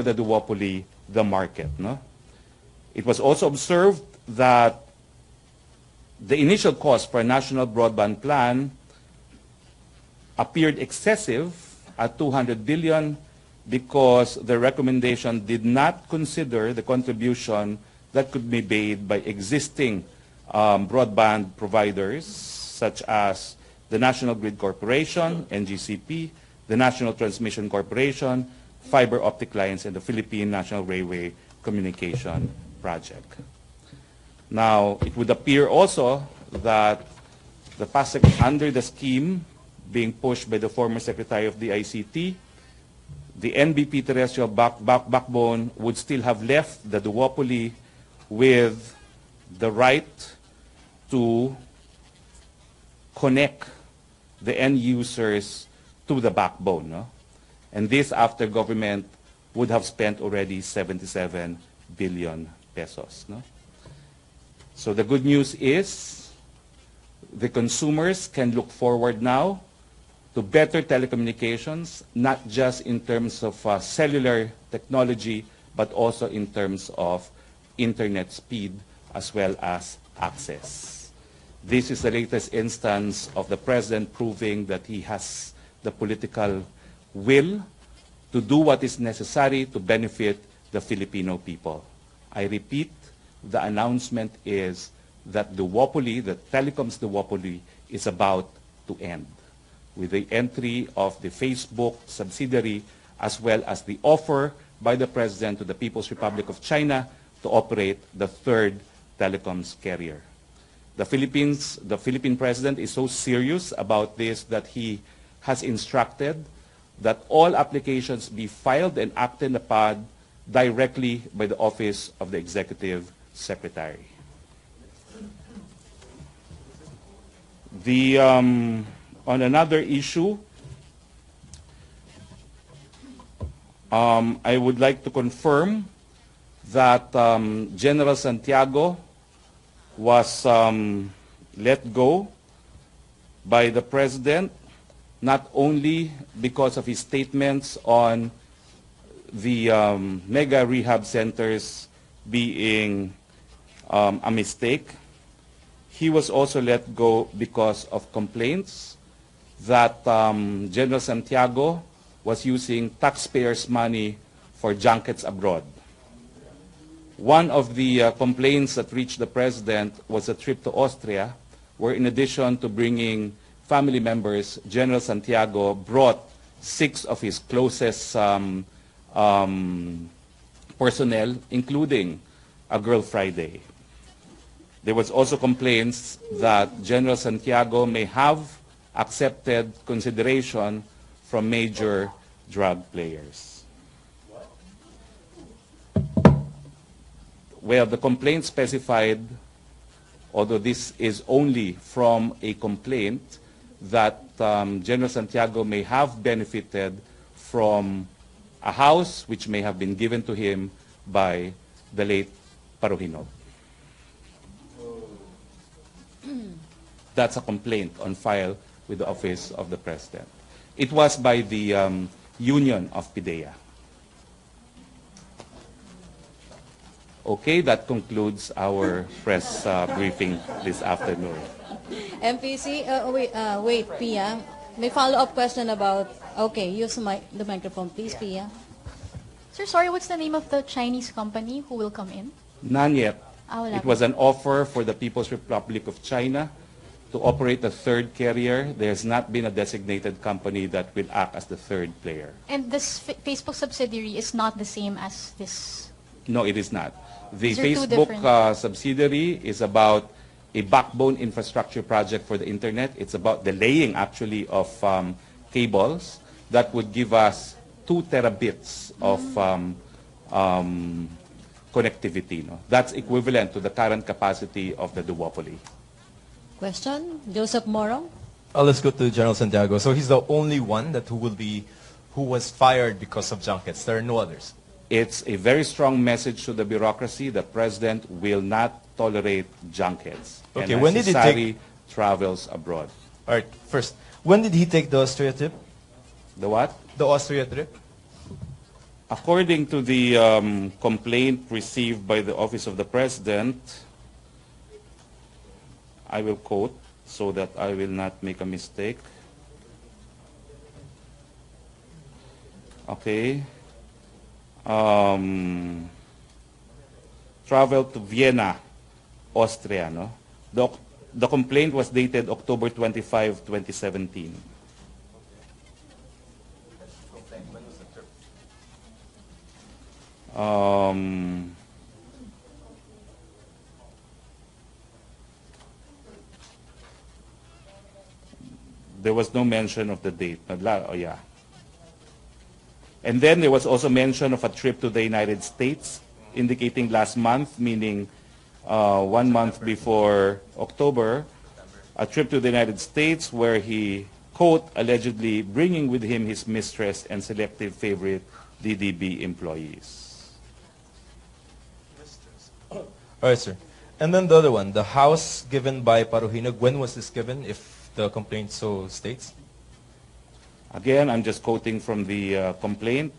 the duopoly the market. No? It was also observed that the initial cost for a national broadband plan appeared excessive at 200 billion because the recommendation did not consider the contribution that could be made by existing broadband providers such as the National Grid Corporation, NGCP, the National Transmission Corporation, fiber optic lines, and the Philippine National Railway Communication Project. Now, it would appear also that the PASEC, under the scheme being pushed by the former Secretary of the ICT, the NBP terrestrial backbone would still have left the duopoly with the right to connect the end users to the backbone. No? And this after government would have spent already 77 billion pesos. No? So the good news is the consumers can look forward now to better telecommunications, not just in terms of cellular technology, but also in terms of internet speed as well as access. This is the latest instance of the President proving that he has the political will to do what is necessary to benefit the Filipino people. I repeat, the announcement is that the duopoly, the telecoms duopoly, is about to end with the entry of the Facebook subsidiary as well as the offer by the President to the People's Republic of China to operate the third telecoms carrier. The Philippine President is so serious about this that he has instructed that all applications be filed and acted upon directly by the Office of the Executive Secretary. On another issue, I would like to confirm that General Santiago was let go by the President, not only because of his statements on the mega rehab centers being a mistake. He was also let go because of complaints that General Santiago was using taxpayers' money for junkets abroad. One of the complaints that reached the President was a trip to Austria, where in addition to bringing family members, General Santiago brought 6 of his closest personnel, including a Girl Friday. There was also complaints that General Santiago may have accepted consideration from major drug players. Well, the complaint specified, although this is only from a complaint, that General Santiago may have benefited from a house which may have been given to him by the late Parohino. That's a complaint on file with the Office of the President. It was by the Union of PIDEA. Okay, that concludes our press briefing this afternoon. MPC, wait, Pia. May follow-up question about, okay, use the microphone, please, Pia. Sir, sorry, what's the name of the Chinese company who will come in? None yet. It was an offer for the People's Republic of China to operate a third carrier. There's not been a designated company that will act as the third player. And this Facebook subsidiary is not the same as this? No, it is not. The Facebook subsidiary is about a backbone infrastructure project for the internet. It's about the laying, actually, of cables that would give us 2 terabits of connectivity. No? That's equivalent to the current capacity of the duopoly. Question, Joseph Morong. Let's go to General Santiago. So he's the only one that who was fired because of junkets. There are no others. It's a very strong message to the bureaucracy. The President will not tolerate junkets and when did he take travels abroad. All right, first, when did he take the Austria trip? The what? The Austria trip. According to the complaint received by the Office of the President, I will quote so that I will not make a mistake. Okay. Travel to Vienna, Austria. No? The complaint was dated October 25, 2017. There was no mention of the date. Oh, yeah. And then there was also mention of a trip to the United States, indicating last month, meaning 1 month before October, a trip to the United States where he, quote, allegedly bringing with him his mistress and selective favorite DDB employees. All right, sir. And then the other one, the house given by Paruhinog, when was this given, if the complaint so states? Again, I'm just quoting from the complaint.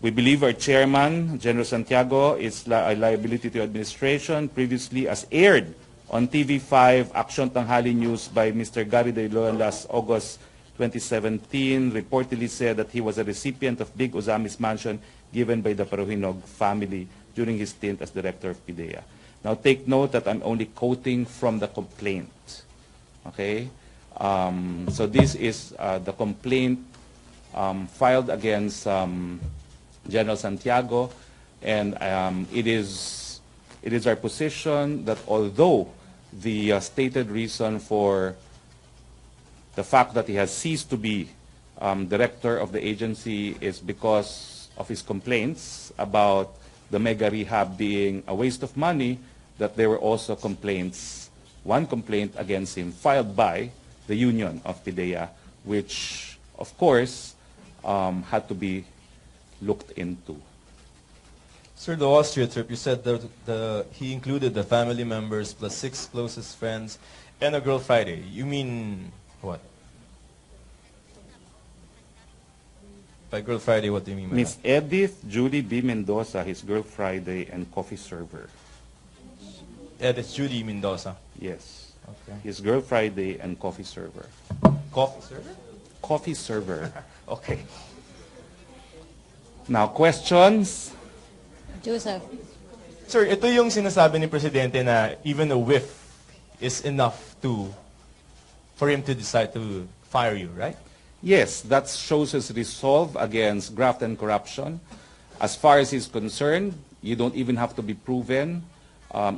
We believe our chairman, General Santiago, is a liability to administration, previously as aired on TV5 Action Tanghali News by Mr. Gary De Leon last August 2017, reportedly said that he was a recipient of Big Uzami's mansion given by the Paruhinog family during his stint as director of PIDEA. Now take note that I'm only quoting from the complaint. Okay? So this is the complaint filed against General Santiago, and it is our position that although the stated reason for the fact that he has ceased to be director of the agency is because of his complaints about the mega rehab being a waste of money, that there were also complaints, one complaint against him filed by the union of PIDEA, which of course had to be looked into. Sir, the Austria trip, you said that he included the family members plus 6 closest friends and a girl Friday. You mean what? By girl Friday, what do you mean by Miss that? Edith Julie B. Mendoza, his girl Friday, and coffee server. Edith Judy Mendoza. Yes. Okay. His girl Friday and coffee server. Coffee server? Coffee server. Okay. Now, questions? Joseph. Sir, ito yung sinasabi ni Presidente na even a whiff is enough for him to decide to fire you, right? Yes, that shows his resolve against graft and corruption. As far as he's concerned, you don't even have to be proven.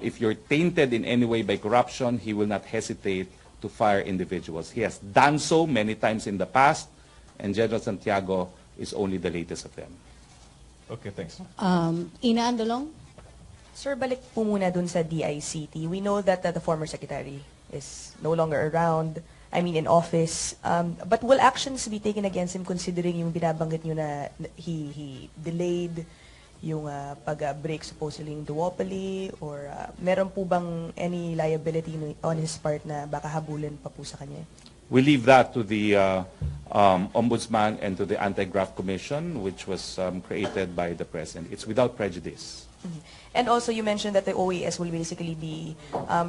If you're tainted in any way by corruption, he will not hesitate to fire individuals. He has done so many times in the past, and General Santiago is only the latest of them. Okay, thanks. Ina Andolong. Sir, balik po muna dun sa DICT. We know that the former secretary is no longer around, in office. But will actions be taken against him considering yung binabanggit nyo na he delayed yung pag-break supposedly yung duopoly, or meron po bang any liability on his part na baka habulin pa po sa kanya? We leave that to the Ombudsman and to the Anti-Graft Commission, which was created by the President. It's without prejudice. Mm-hmm. And also, you mentioned that the OAS will basically be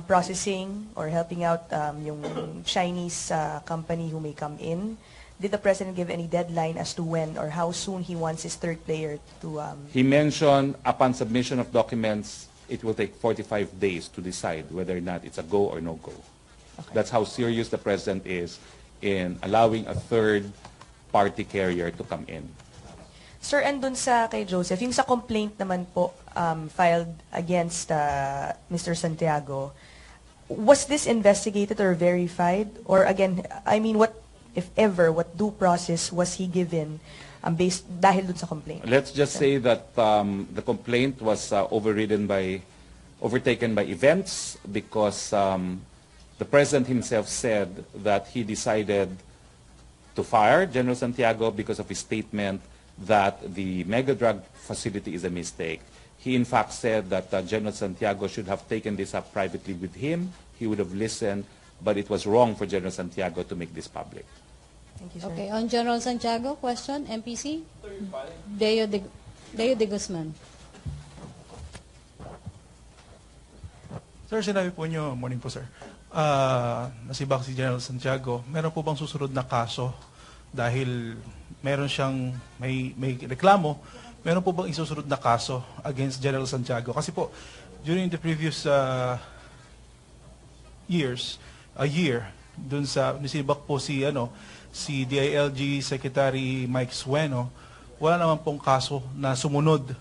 processing or helping out yung Chinese company who may come in. Did the President give any deadline as to when or how soon he wants his third player to... He mentioned upon submission of documents, it will take 45 days to decide whether or not it's a go or no go. Okay. That's how serious the President is in allowing a third-party carrier to come in. Sir, and dun sa kay Joseph, yung sa complaint naman po filed against Mr. Santiago, was this investigated or verified? Or again, what, if ever, what due process was he given based dahil dun sa complaint? Let's just say that the complaint was overtaken by events because the President himself said that he decided to fire General Santiago because of his statement that the mega drug facility is a mistake. He in fact said that General Santiago should have taken this up privately with him. He would have listened, but it was wrong for General Santiago to make this public. Thank you, sir. Okay, on General Santiago, question, MPC? Deo de Leo de Guzman. Sir, sinabi po nyo, morning po sir, nasibak si General Santiago, meron po bang susunod na kaso dahil meron siyang may reklamo, meron po bang isusunod na kaso against General Santiago? Kasi po, during the previous year, dun sa nasibak po si DILG Secretary Mike Sueno, wala naman pong kaso na sumunod.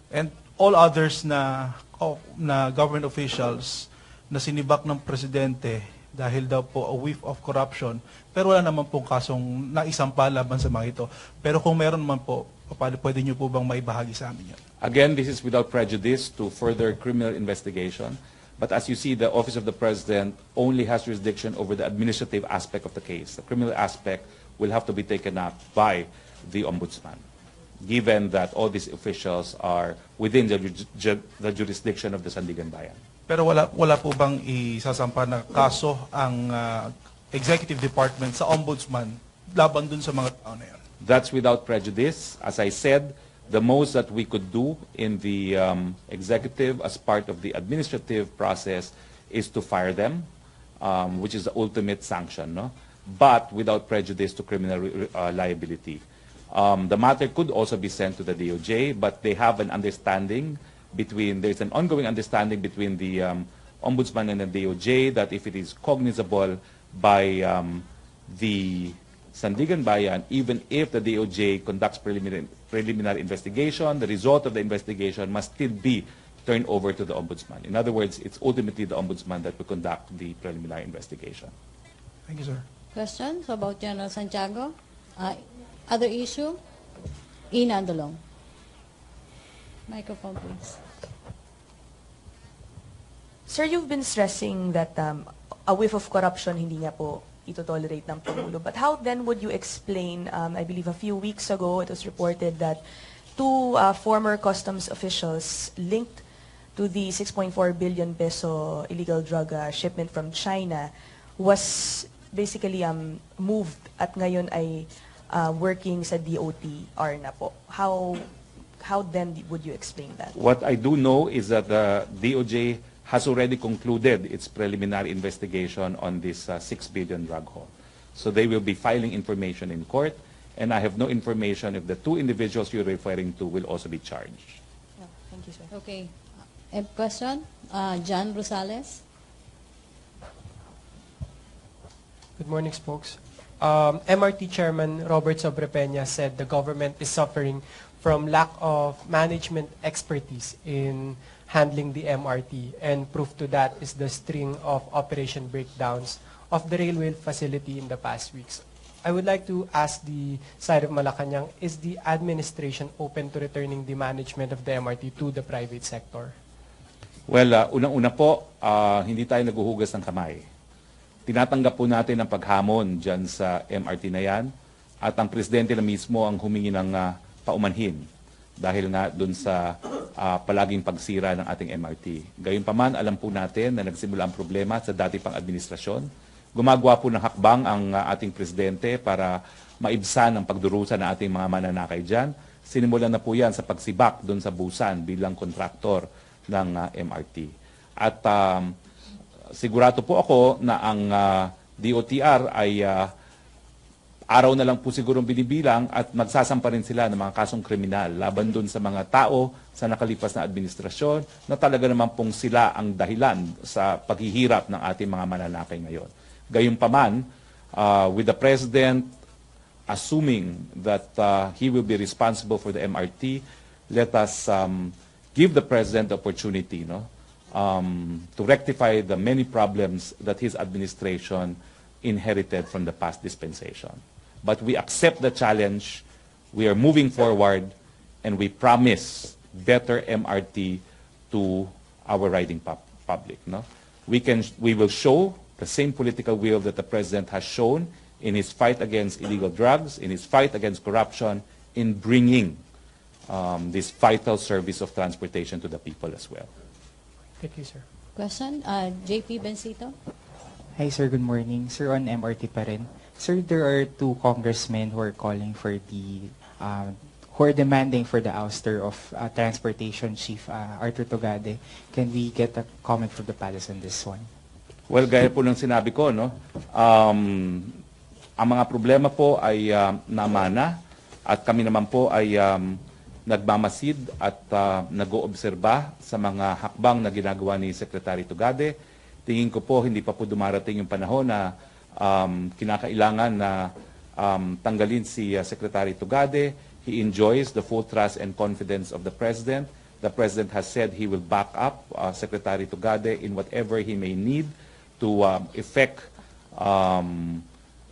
And all others na government officials na sinibak ng presidente dahil daw po a whiff of corruption, pero wala naman pong kasong naisampa laban sa mga ito. Pero kung meron naman po, pwede nyo po bang maibahagi sa amin yan? Again, this is without prejudice to further criminal investigation. But as you see, the Office of the President only has jurisdiction over the administrative aspect of the case. The criminal aspect will have to be taken up by the Ombudsman, given that all these officials are within the jurisdiction of the Sandigan Bayan. Pero wala po bang isasampa na kaso ang Executive Department sa Ombudsman laban dun sa mga tao na yan? That's without prejudice. As I said, the most that we could do in the executive as part of the administrative process is to fire them, which is the ultimate sanction, no? But without prejudice to criminal liability. The matter could also be sent to the DOJ, but they have an understanding there's an ongoing understanding between the Ombudsman and the DOJ that if it is cognizable by the Sandigan Bayan, even if the DOJ conducts preliminary investigation, the result of the investigation must still be turned over to the Ombudsman. In other words, it's ultimately the Ombudsman that will conduct the preliminary investigation. Thank you, sir. Questions about General Santiago? Other issue? Ina Andolong. Microphone, please. Sir, you've been stressing that a whiff of corruption hindi niya po ito-tolerate ng Pangulo. But how then would you explain, I believe a few weeks ago, it was reported that two former customs officials linked to the 6.4 billion peso illegal drug shipment from China was basically moved at ngayon ay working sa DOTR na po. How then would you explain that? What I do know is that the DOJ has already concluded its preliminary investigation on this 6 billion drug haul. So they will be filing information in court, and I have no information if the two individuals you're referring to will also be charged. No, thank you, sir. Okay. A question? John Rosales. Good morning, folks. MRT Chairman Robert Sobrepeña said the government is suffering from lack of management expertise in handling the MRT, and proof to that is the string of operation breakdowns of the railway facility in the past weeks. I would like to ask the side of Malacanang, is the administration open to returning the management of the MRT to the private sector? Well, unang-una po, hindi tayo naguhugas ng kamay. Tinatanggap po natin ang paghamon dyan sa MRT na yan, at ang presidente na mismo ang humingi ng paumanhin dahil nga dun sa palaging pagsira ng ating MRT. Gayunpaman, alam po natin na nagsimula ang problema sa dati pang administrasyon. Gumagawa po ng hakbang ang ating presidente para maibsan ang pagdurusa ng ating mga mananakay dyan. Sinimulan na po yan sa pagsibak dun sa Busan bilang kontraktor ng MRT. At sigurado po ako na ang DOTR ay araw na lang po sigurong binibilang at magsasampa rin sila ng mga kasong kriminal laban doon sa mga tao sa nakalipas na administrasyon na talaga naman pong sila ang dahilan sa paghihirap ng ating mga mananakay ngayon. Gayunpaman, with the President assuming that he will be responsible for the MRT, let us give the President the opportunity to rectify the many problems that his administration inherited from the past dispensation. But we accept the challenge, we are moving forward, and we promise better MRT to our riding public. We will show the same political will that the President has shown in his fight against illegal drugs, in his fight against corruption, in bringing this vital service of transportation to the people as well. Thank you, sir. Question? JP Bencito. Hi, sir. Good morning. Sir, on MRT pa rin. Sir, there are two congressmen who are calling for the who are demanding for the ouster of Transportation Chief Arthur Togade. Can we get a comment from the palace on this one? Well, gaya po ng sinabi ko, no, ang mga problema po ay namana at kami naman po ay nagmamasid at nag-oobserba sa mga hakbang na ginagawa ni Secretary Togade. Tingin ko po hindi pa po dumarating yung panahon na kinakailangan na tanggalin si Secretary Togade. He enjoys the full trust and confidence of the President. The President has said he will back up Secretary Togade in whatever he may need to effect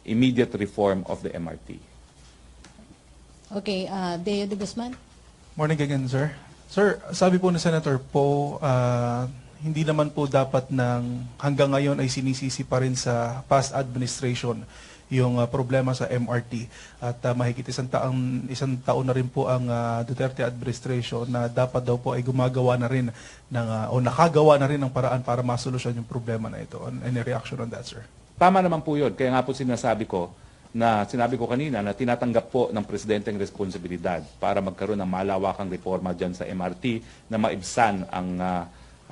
immediate reform of the MRT. Okay, Deo de Guzman. Morning again, sir. Sir, sabi po ni Senator Poe, hindi naman po dapat hanggang ngayon ay sinisisi pa rin sa past administration yung problema sa MRT. At mahigit isang taon na rin po ang Duterte administration na dapat daw po ay gumagawa na rin o nakagawa na rin ng paraan para masolusyon yung problema na ito. Any reaction on that, sir? Tama naman po yun. Kaya nga po sinabi ko kanina na tinatanggap po ng Presidente ang responsibilidad para magkaroon ng malawakang reforma dyan sa MRT na maibsan ang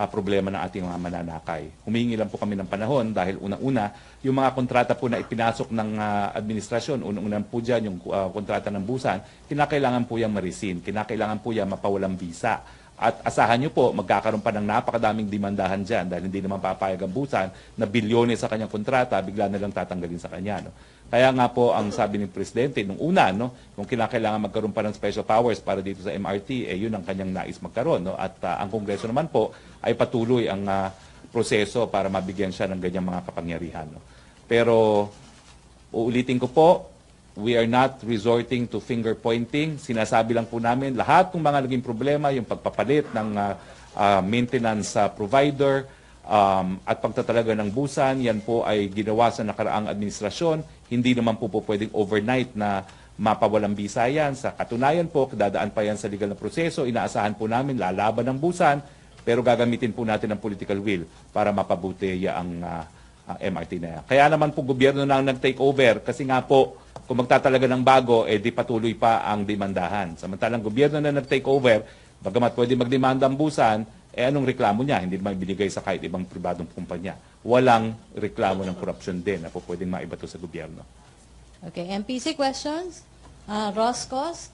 problema ng ating mga mananakay. Humingi lang po kami ng panahon dahil una-una, yung mga kontrata po na ipinasok ng administrasyon, unang-unang po dyan yung kontrata ng busan, kinakailangan po yung marisin, kinakailangan po yung mapawalang visa. At asahan nyo po, magkakaroon pa ng napakadaming demandahan dyan dahil hindi naman papayag ang busan na bilyones sa kanyang kontrata, bigla na lang tatanggalin sa kanya. No? Kaya nga po ang sabi ng Presidente, nung una, no, kung kinakailangan magkaroon pa ng special powers para dito sa MRT, yun ang kanyang nais magkaroon. No? At ang Kongreso naman po ay patuloy ang proseso para mabigyan siya ng ganyang mga kapangyarihan. No? Pero uulitin ko po, we are not resorting to finger pointing. Sinasabi lang po namin lahat ng mga naging problema, yung pagpapalit ng maintenance provider at pagtatalaga ng busan, yan po ay ginawa sa nakaraang administrasyon. Hindi naman po pwedeng overnight na mapawalang bisa yan. Sa katunayan po, dadaan pa yan sa legal na proseso. Inaasahan po namin lalaban ng busan, pero gagamitin po natin ang political will para mapabuti ang MRT na yan. Kaya naman po gobyerno na nag-take over kasi nga po kung magtatalaga ng bago, di patuloy pa ang demandahan. Samantalang gobyerno na nag-take over, bagamat pwede magdemanda ang busan, anong reklamo niya? Hindi naman binigay sa kahit ibang pribadong kumpanya. Walang reklamo ng korupsyon din na po pwedeng maibato sa gobyerno. Okay, MPC questions? Roscos?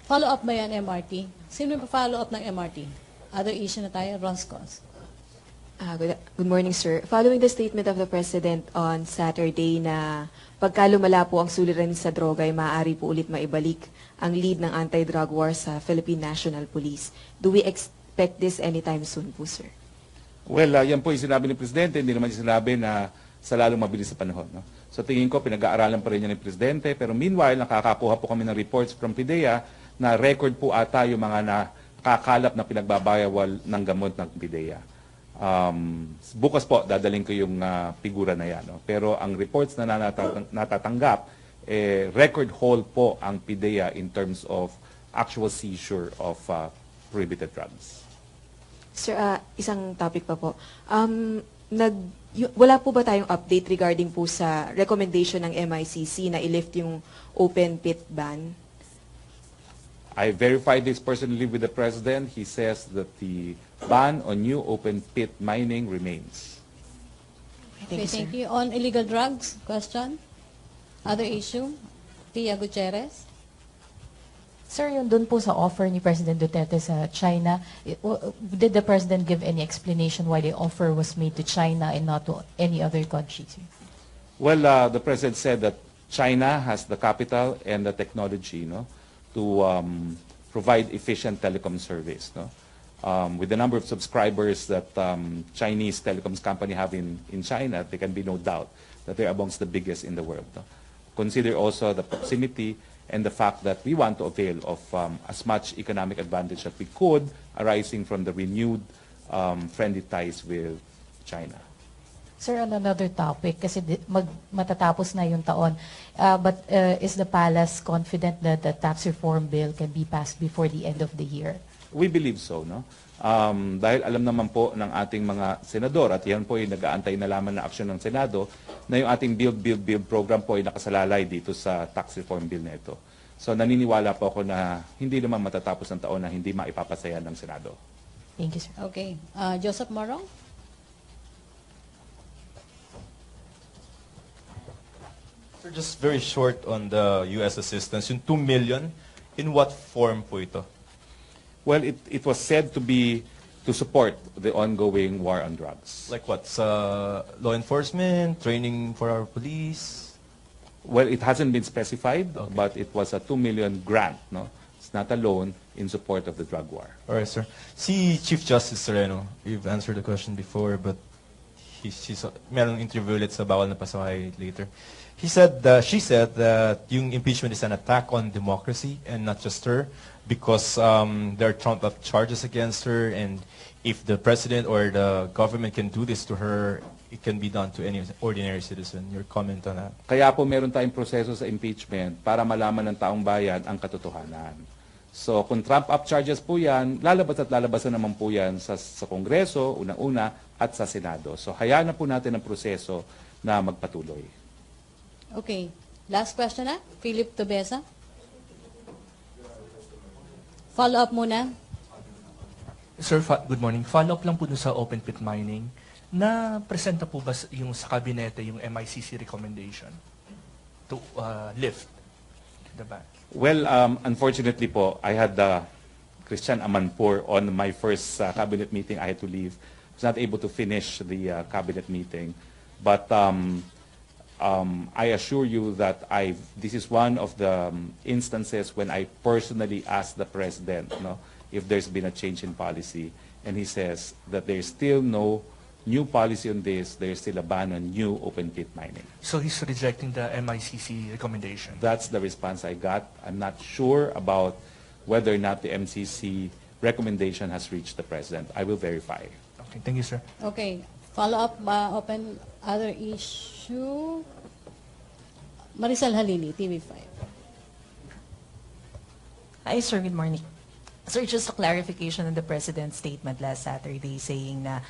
Follow-up ba yan MRT? Sino yung follow up ng MRT? Other issue na tayo, Roscos. Good morning, sir. Following the statement of the President on Saturday na pagka lumala po ang suliranin sa droga ay maaari po ulit maibalik ang lead ng anti-drug war sa Philippine National Police. Do we expect this anytime soon po, sir? Well, yan po yung sinabi ni Presidente, hindi naman yung sinabi na sa lalong mabilis sa panahon. No? So tingin ko, pinag-aaralan pa rin yan ni Presidente, pero meanwhile, nakakakuha po kami ng reports from PIDEA na record po ata yung mga nakakalap na pinagbabayawal ng gamot ng PIDEA. Bukas po, dadaling ko yung figura na yan. No? Pero ang reports na natatanggap, record hold po ang PIDEA in terms of actual seizure of prohibited drugs. Sir, isang topic pa po. Wala po ba tayong update regarding po sa recommendation ng MICC na i-lift yung open pit ban? I verified this personally with the President. He says that the ban on new open pit mining remains. Okay, thank you. On illegal drugs, question? Other issue? Tia Gutierrez? Sir, yun dun po sa offer ni President Duterte sa China, did the President give any explanation why the offer was made to China and not to any other countries? Well, the President said that China has the capital and the technology, no, to provide efficient telecom service. No? With the number of subscribers that Chinese telecoms company have in China, there can be no doubt that they're amongst the biggest in the world. No? Consider also the proximity and the fact that we want to avail of as much economic advantage that we could arising from the renewed friendly ties with China. Sir, on another topic, kasi matatapos na yung taon, but is the palace confident that the tax reform bill can be passed before the end of the year? We believe so, no? Dahil alam naman po ng ating mga senador, at yan po yung nag-aantay na lamang na aksyon ng Senado, na yung ating Build program po ay nakasalalay dito sa tax reform bill na ito. So naniniwala po ako na hindi naman matatapos ng taon na hindi maipapasaya ng Senado. Thank you, sir. Okay. Joseph Morong? Sir, just very short on the U.S. assistance. Yung 2 million, in what form po ito? Well, it was said to be to support the ongoing war on drugs. Like what? Sa law enforcement, training for our police? Well, it hasn't been specified, Okay. but it was a 2 million grant, no? It's not a loan in support of the drug war. All right, sir. Si Chief Justice Sereno, you've answered the question before, but merong interview ulit sa Bawal na Pasaway later. She said that yung impeachment is an attack on democracy and not just her, because there are trumped-up charges against her, and if the president or the government can do this to her, it can be done to any ordinary citizen. Your comment on that? Kaya po meron tayong proseso sa impeachment para malaman ng taong bayan ang katotohanan. So kung trump-up charges po yan, lalabas at lalabasan naman po yan sa Kongreso, unang-una, at sa Senado. So hayaan na po natin ang proseso na magpatuloy. Okay. Last question na. Philip Tobesa. Follow-up muna. Sir, good morning. Follow-up lang po dun sa open pit mining. Na-presenta po ba yung sa kabinete yung MICC recommendation to lift the ban? Well, unfortunately po, I had Christian Amanpour on my first cabinet meeting. I had to leave. I was not able to finish the cabinet meeting. But I assure you that this is one of the instances when I personally asked the President, if there's been a change in policy. And he says that there's still no new policy on this. There's still a ban on new open pit mining. So he's rejecting the MICC recommendation? That's the response I got. I'm not sure about whether or not the MCC recommendation has reached the President. I will verify. Okay, thank you, sir. Okay. Follow-up, open other issue. Maricel Halili, TV5. Hi, sir. Good morning. Sir, just a clarification on the President's statement last Saturday saying na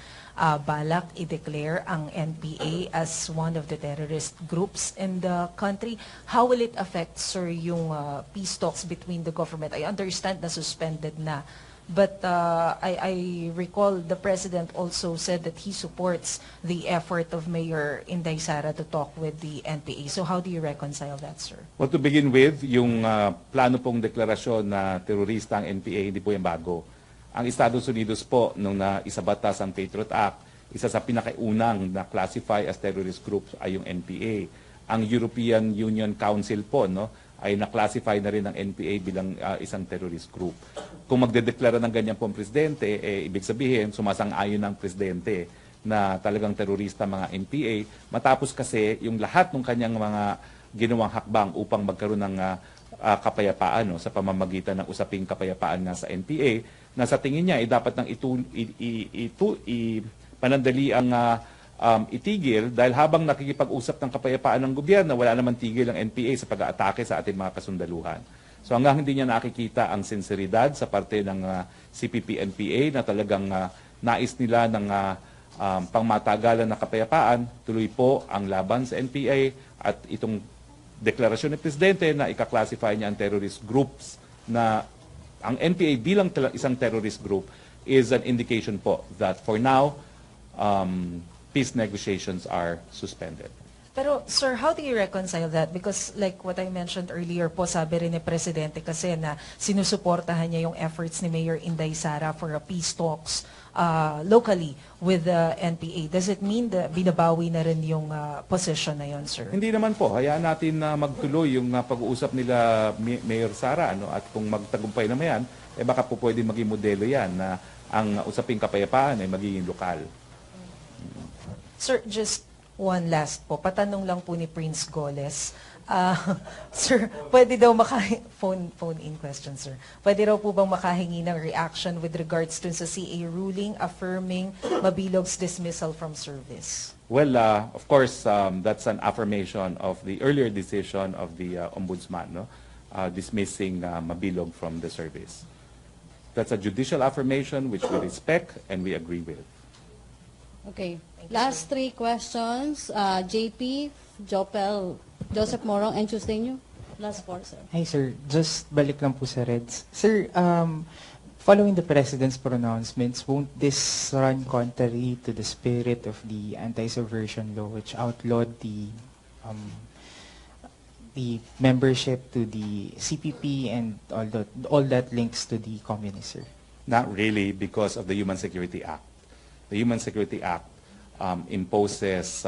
balak i-declare ang NPA as one of the terrorist groups in the country. How will it affect, sir, yung peace talks between the government? I understand na suspended na. But I recall the President also said that he supports the effort of Mayor Inday Sara to talk with the NPA. So how do you reconcile that, sir? Well, to begin with, yung plano pong deklarasyon na terorista ang NPA, hindi po yung bago. Ang Estados Unidos po, nung naisabatas ang Patriot Act, isa sa pinakaunang na classify as terrorist groups ay yung NPA. Ang European Union Council po, ay na-classify na rin ng NPA bilang isang terrorist group. Kung magdedeklara ng ganyan po ang presidente, ibig sabihin, sumasang-ayon ng presidente na talagang terorista mga NPA, matapos kasi yung lahat ng kanyang mga ginawang hakbang upang magkaroon ng kapayapaan sa pamamagitan ng usaping kapayapaan nga sa NPA, na sa tingin niya dapat nang panandali ang itigil dahil habang nakikipag-usap ng kapayapaan ng gobyerno, wala naman tigil ang NPA sa pag-aatake sa ating mga kasundaluhan. So hanggang hindi niya nakikita ang sinseridad sa parte ng CPP-NPA na talagang nais nila ng pangmatagalan na kapayapaan, tuloy po ang laban sa NPA at itong deklarasyon ni Presidente na ika-classify niya ang terrorist groups na ang NPA bilang isang terrorist group is an indication po that for now, peace negotiations are suspended. Pero, sir, how do you reconcile that? Because like what I mentioned earlier po, sabi rin ni Presidente kasi na sinusuportahan niya yung efforts ni Mayor Inday Sara for a peace talks locally with the NPA. Does it mean that binabawi na rin yung position na yun, sir? Hindi naman po. Hayaan natin na magtuloy yung pag-uusap nila Mayor Sara. At kung magtagumpay naman yan, baka po pwede maging modelo yan na ang usaping kapayapaan ay magiging lokal. Sir, just one last po. Patanong lang po ni Prince Goles. Sir, pwede daw phone-in question, sir. Pwede raw po bang makahingi ng reaction with regards to sa CA ruling affirming Mabilog's dismissal from service? Well, of course, that's an affirmation of the earlier decision of the Ombudsman, dismissing Mabilog from the service. That's a judicial affirmation which we respect and we agree with. Okay. Last three questions. JP, Jopel, Joseph Morong, and Chusteño. Last four, sir. Hi, sir. Just balik lang po sa Reds. Sir, following the President's pronouncements, won't this run contrary to the spirit of the anti-subversion law, which outlawed the membership to the CPP and all that links to the communists, sir? Not really, because of the Human Security Act. The Human Security Act imposes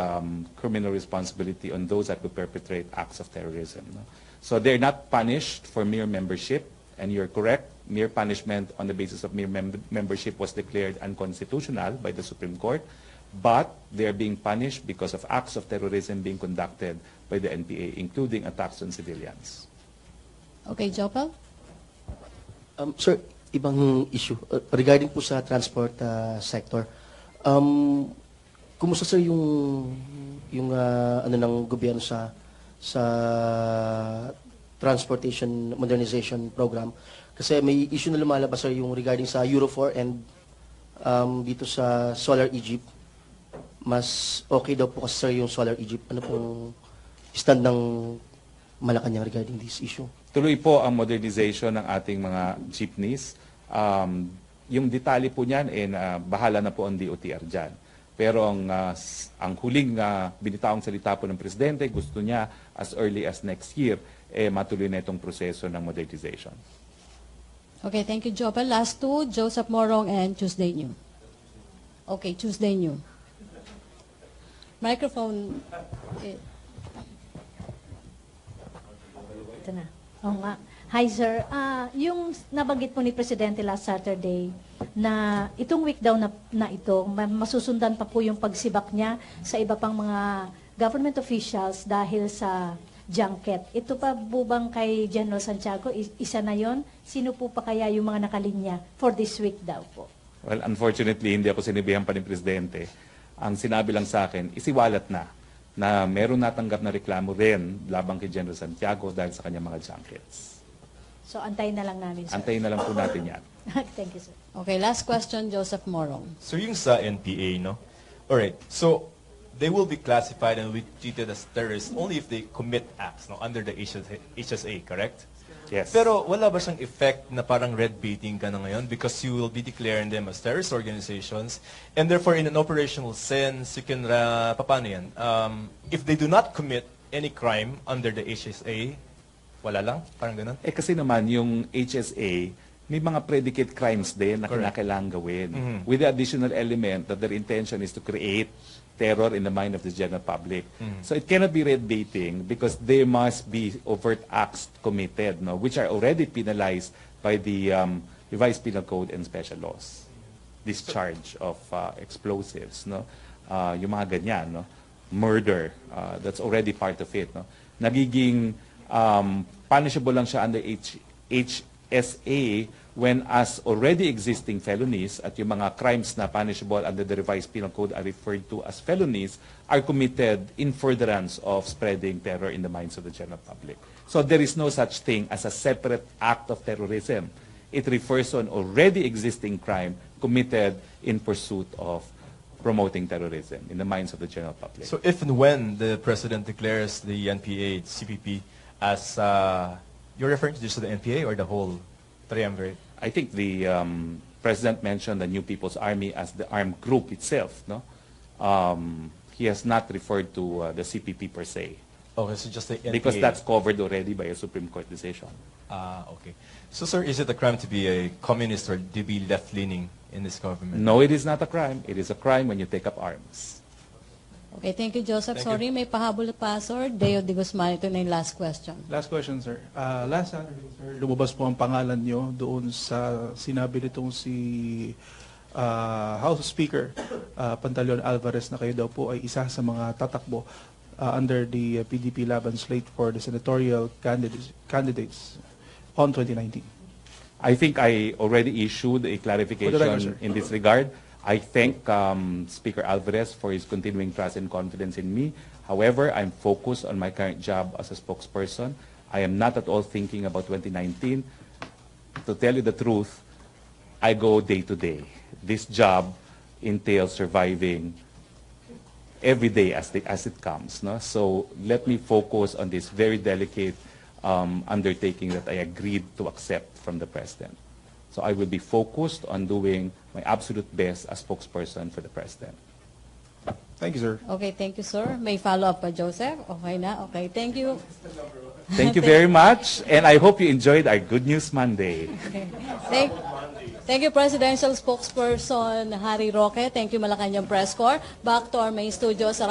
criminal responsibility on those that would perpetrate acts of terrorism. No? So they're not punished for mere membership, and you're correct, mere punishment on the basis of mere membership was declared unconstitutional by the Supreme Court, but they're being punished because of acts of terrorism being conducted by the NPA, including attacks on civilians. Okay, Jopel? Sir, ibang issue. Regarding po sa transport sector, kumusta sir yung ano ng gobyerno sa transportation modernization program? Kasi may issue na lumalabas sir yung regarding sa Euro 4 and dito sa Solar Egypt. Mas okay daw po kasi sir yung Solar Egypt. Ano pong stand ng Malacanang regarding this issue? Tuloy po ang modernization ng ating mga jeepneys. Yung detalye po niyan, bahala na po ang DOTR dyan. Pero ang huling binitawang salita po ng Presidente, gusto niya as early as next year, matuloy na itong proseso ng modernization. Okay, thank you, Jopel. Last two, Joseph Morong and Tuesday New. Okay, Tuesday New. Microphone. Ito na. Oo nga. Hi, sir. Yung nabanggit po ni Presidente last Saturday na itong week daw na ito, masusundan pa po yung pagsibak niya sa iba pang mga government officials dahil sa junket. Ito pa po bang kay General Santiago? Isa na yon? Sino po pa kaya yung mga nakalinya for this week daw po? Well, unfortunately, hindi ako sinibihan pa ni Presidente. Ang sinabi lang sa akin, isiwalat na meron natanggap na reklamo rin labang kay General Santiago dahil sa kanyang mga junkets. So, antayin na lang namin, sir. Antayin na lang po natin yan. Thank you, sir. Okay, last question, Joseph Morong. So yung sa NPA, no? Alright, so they will be classified and will be treated as terrorists only if they commit acts, no, under the HSA, correct? Yes. Pero wala ba siyang effect na parang red baiting ka na ngayon because you will be declaring them as terrorist organizations and therefore in an operational sense, you can, paano yan? If they do not commit any crime under the HSA, wala lang? Parang ganun? Kasi naman yung HSA, may mga predicate crimes din na kinakailangan gawin. With the additional element that their intention is to create terror in the mind of the general public. So it cannot be red baiting because there must be overt acts committed, no, which are already penalized by the revised penal code and special laws. Discharge of explosives, no, yung mga ganyan, no, murder, that's already part of it, no. Nagiging punishable lang siya under HSA when as already existing felonies at yung mga crimes na punishable under the revised penal code are referred to as felonies are committed in furtherance of spreading terror in the minds of the general public. So there is no such thing as a separate act of terrorism. It refers to an already existing crime committed in pursuit of promoting terrorism in the minds of the general public. So if and when the President declares the NPA, CPP, as, you're referring to just the NPA or the whole triumvirate? I think the President mentioned the New People's Army as the armed group itself, no? He has not referred to the CPP per se. Okay, so just the NPA. Because that's covered already by a Supreme Court decision. Okay. So sir, is it a crime to be a communist or to be left-leaning in this government? No, it is not a crime. It is a crime when you take up arms. Okay, thank you, Joseph. Thank Sorry, may pahabol pa, sir. Deo de Guzman, ito na yung last question. Last question, sir. Last Saturday, sir, lumabas po ang pangalan nyo doon sa sinabi nitong si House Speaker Pantaleon Alvarez na kayo daw po ay isa sa mga tatakbo under the PDP Laban slate for the senatorial candidates on 2019. I think I already issued a clarification in this regard. I thank Speaker Alvarez for his continuing trust and confidence in me. However, I'm focused on my current job as a spokesperson. I am not at all thinking about 2019. To tell you the truth, I go day to day. This job entails surviving every day as it comes. No? So let me focus on this very delicate undertaking that I agreed to accept from the President. So I will be focused on doing my absolute best as spokesperson for the President. Thank you, sir. Okay, thank you, sir. May follow-up pa, Joseph? Okay na? Okay, thank you. Thank you very much, and I hope you enjoyed our Good News Monday. Okay. Thank you, Presidential Spokesperson Harry Roque. Thank you, Malacanang Press Corps. Back to our main studio sa